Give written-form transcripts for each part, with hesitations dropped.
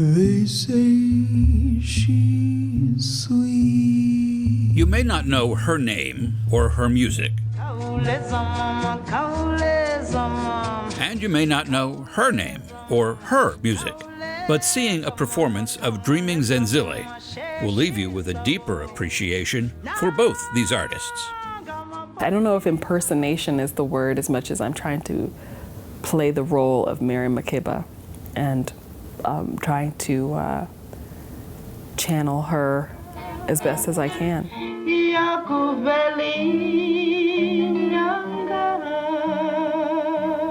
They say she's sweet. You may not know her name or her music. And you may not know her name or her music. But seeing a performance of Dreaming Zenzile will leave you with a deeper appreciation for both these artists. I don't know if impersonation is the word as much as I'm trying to play the role of Miriam Makeba and trying to channel her as best as I can.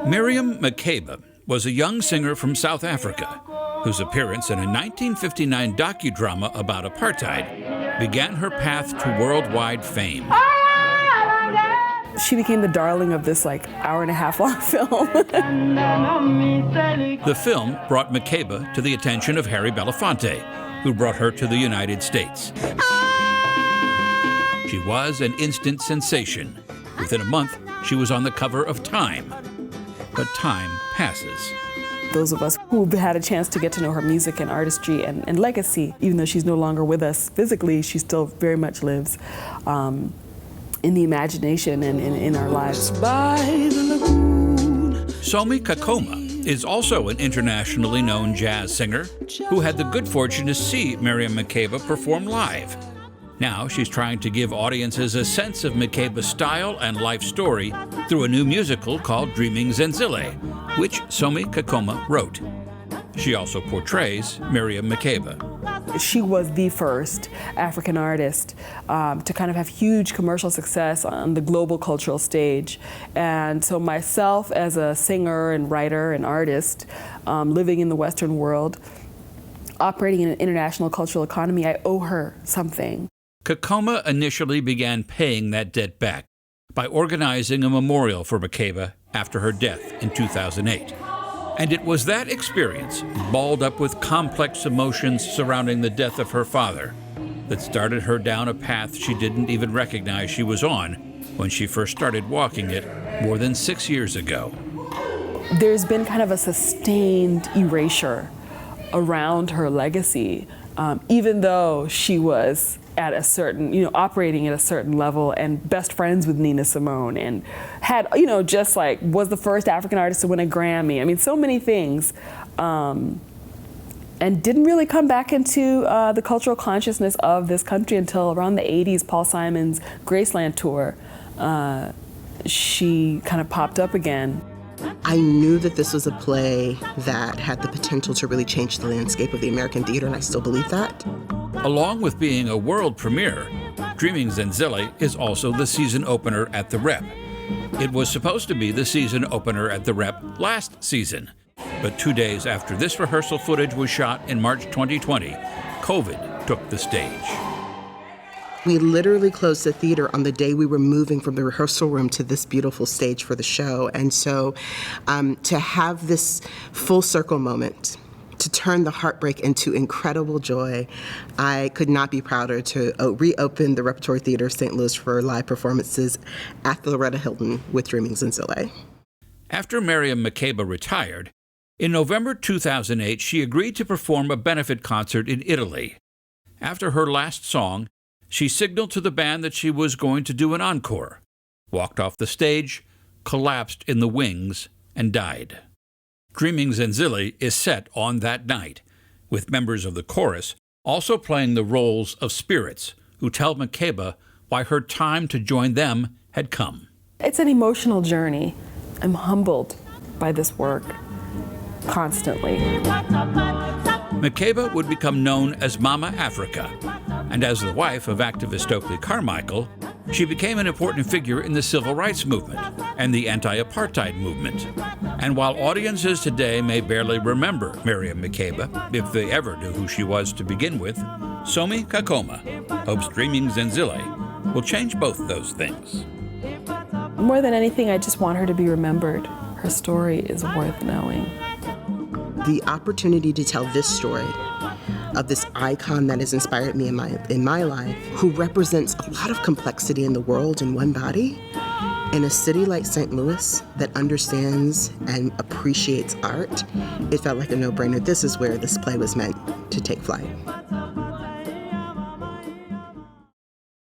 Miriam Makeba was a young singer from South Africa whose appearance in a 1959 docudrama about apartheid began her path to worldwide fame. She became the darling of this hour-and-a-half long film. The film brought Makeba to the attention of Harry Belafonte, who brought her to the United States. She was an instant sensation. Within a month, she was on the cover of Time. But time passes. Those of us who've had a chance to get to know her music and artistry and legacy, even though she's no longer with us physically, she still very much lives in the imagination and in our lives. Somi Kakoma is also an internationally known jazz singer who had the good fortune to see Miriam Makeba perform live. Now she's trying to give audiences a sense of Makeba's style and life story through a new musical called Dreaming Zenzile, which Somi Kakoma wrote. She also portrays Miriam Makeba. She was the first African artist to kind of have huge commercial success on the global cultural stage. And so myself as a singer and writer and artist living in the Western world, operating in an international cultural economy, I owe her something. Kakoma initially began paying that debt back by organizing a memorial for Makeba after her death in 2008. And it was that experience, balled up with complex emotions surrounding the death of her father, that started her down a path she didn't even recognize she was on when she first started walking it more than 6 years ago. There's been kind of a sustained erasure around her legacy, even though she was at a certain, operating at a certain level and best friends with Nina Simone and had, was the first African artist to win a Grammy. I mean, so many things. And didn't really come back into the cultural consciousness of this country until around the 80s, Paul Simon's Graceland tour. She kind of popped up again. I knew that this was a play that had the potential to really change the landscape of the American theater, and I still believe that. Along with being a world premiere, Dreaming Zenzile is also the season opener at the Rep. It was supposed to be the season opener at the Rep last season, but 2 days after this rehearsal footage was shot in March 2020, COVID took the stage. We literally closed the theater on the day we were moving from the rehearsal room to this beautiful stage for the show. And so to have this full circle moment, to turn the heartbreak into incredible joy, I could not be prouder to reopen the Repertory Theater of St. Louis for live performances at the Loretta Hilton with Dreaming Zenzile. After Miriam Makeba retired, in November 2008, she agreed to perform a benefit concert in Italy. After her last song, she signaled to the band that she was going to do an encore, walked off the stage, collapsed in the wings, and died. Dreaming Zenzile is set on that night, with members of the chorus also playing the roles of spirits who tell Makeba why her time to join them had come. It's an emotional journey. I'm humbled by this work constantly. Makeba would become known as Mama Africa, and as the wife of activist Stokely Carmichael, she became an important figure in the civil rights movement and the anti-apartheid movement. And while audiences today may barely remember Miriam Makeba, if they ever knew who she was to begin with, Somi Kakoma hopes Dreaming Zenzile will change both those things. More than anything, I just want her to be remembered. Her story is worth knowing. The opportunity to tell this story of this icon that has inspired me in my life, who represents a lot of complexity in the world in one body, In a city like St. Louis that understands and appreciates art, it felt like a no-brainer. This is where this play was meant to take flight.